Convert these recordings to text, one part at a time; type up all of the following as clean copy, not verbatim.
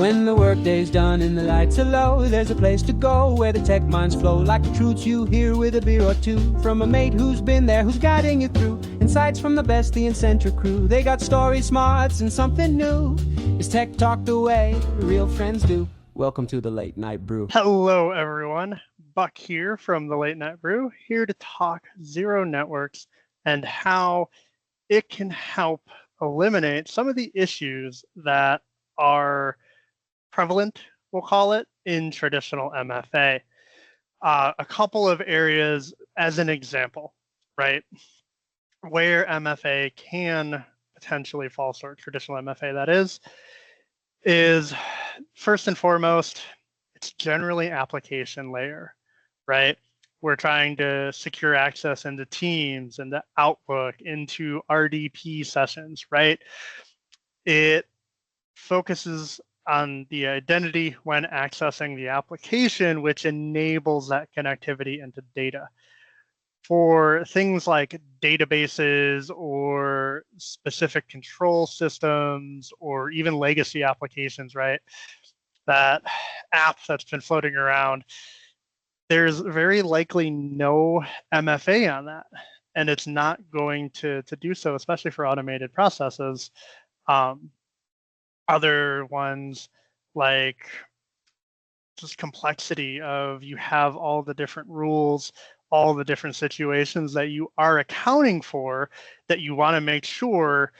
When the workday's done and the lights are low, there's a place to go where the tech minds flow like the truths you hear with a beer or two from a mate who's been there, who's guiding you through insights from the best, the Incentric crew. They got stories, smarts, and something new. Is tech talk the way real friends do? Welcome to the Late Night Brew. Hello, everyone. Buck here from the Late Night Brew, here to talk zero networks and how it can help eliminate some of the issues that are prevalent, we'll call it, in traditional MFA. A couple of areas as an example, right, where MFA can potentially fall short, traditional MFA that is first and foremost, it's generally application layer, right? We're trying to secure access into Teams, into Outlook, into RDP sessions, right? It focuses on the identity when accessing the application, which enables that connectivity into data. For things like databases or specific control systems or even legacy applications, right? That app that's been floating around, there's very likely no MFA on that. And it's not going to do so, especially for automated processes. Other ones like just complexity of you have all the different rules, all the different situations that you are accounting for that you want to make sure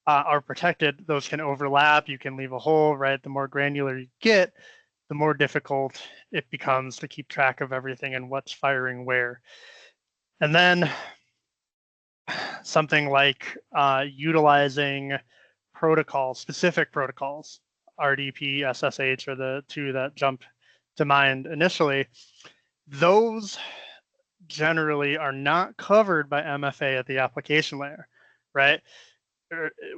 are protected. Those can overlap. You can leave a hole, right? The more granular you get, the more difficult it becomes to keep track of everything and what's firing where. And then something like utilizing protocols, specific protocols, RDP, SSH are the two that jump to mind initially. Those generally are not covered by MFA at the application layer, right?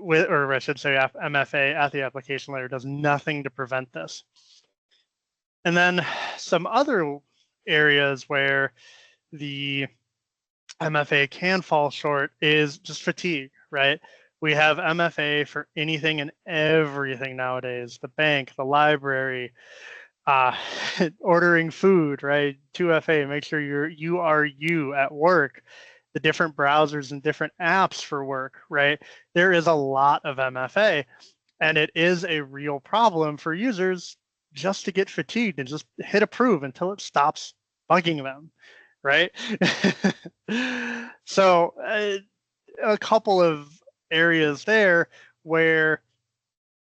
Or I should say MFA at the application layer does nothing to prevent this. And then some other areas where the MFA can fall short is just fatigue, right? We have MFA for anything and everything nowadays, the bank, the library, ordering food, right? 2FA, make sure you are you at work, the different browsers and different apps for work, right? There is a lot of MFA, and it is a real problem for users just to get fatigued and just hit approve until it stops bugging them, right? So a couple of areas there where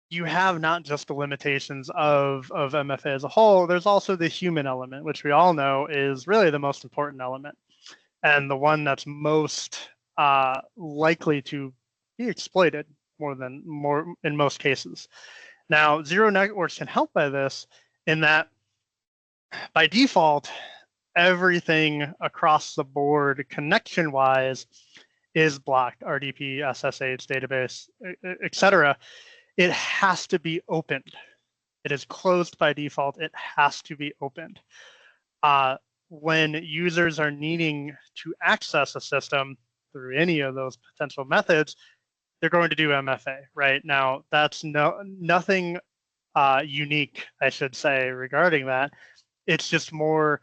you have not just the limitations of MFA as a whole, there's also the human element, which we all know is really the most important element and the one that's most likely to be exploited more in most cases. Now, zero networks can help by this in that by default, everything across the board connection-wise is blocked, RDP, SSH, database, etc. It has to be opened. It is closed by default. It has to be opened. When users are needing to access a system through any of those potential methods, they're going to do MFA, right? Now, that's nothing unique, I should say, regarding that. It's just more,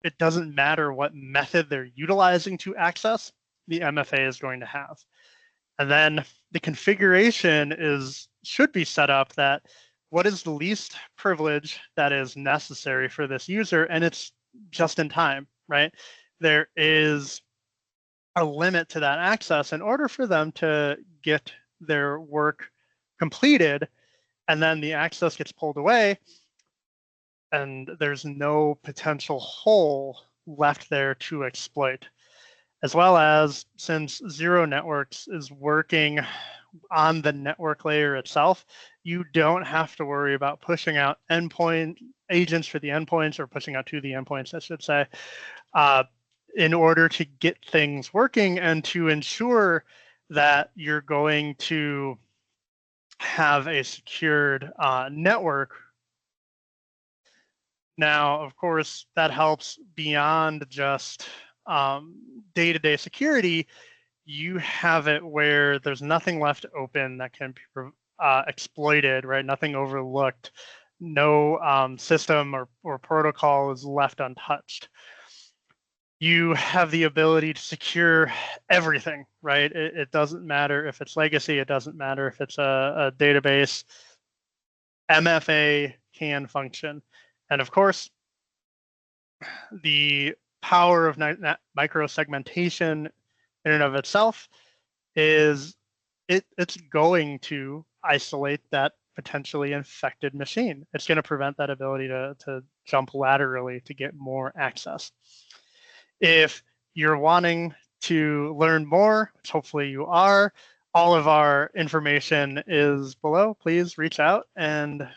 it doesn't matter what method they're utilizing to access, the MFA is going to have. And then the configuration should be set up that what is the least privilege that is necessary for this user, and it's just in time, right? There is a limit to that access in order for them to get their work completed, and then the access gets pulled away, and there's no potential hole left there to exploit. As well as, since zero networks is working on the network layer itself, you don't have to worry about pushing out endpoint agents for the endpoints, or pushing out to the endpoints, I should say, in order to get things working and to ensure that you're going to have a secured network. Now, of course, that helps beyond just day-to-day security. You have it where there's nothing left open that can be exploited, right? Nothing overlooked. No system or protocol is left untouched. You have the ability to secure everything, right? It doesn't matter if it's legacy. It doesn't matter if it's a database. MFA can function. And of course, the power of microsegmentation in and of itself is it's going to isolate that potentially infected machine. It's going to prevent that ability to jump laterally to get more access. If you're wanting to learn more, which hopefully you are, all of our information is below. Please reach out and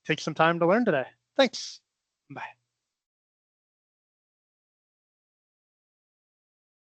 take some time to learn today. Thanks. Bye.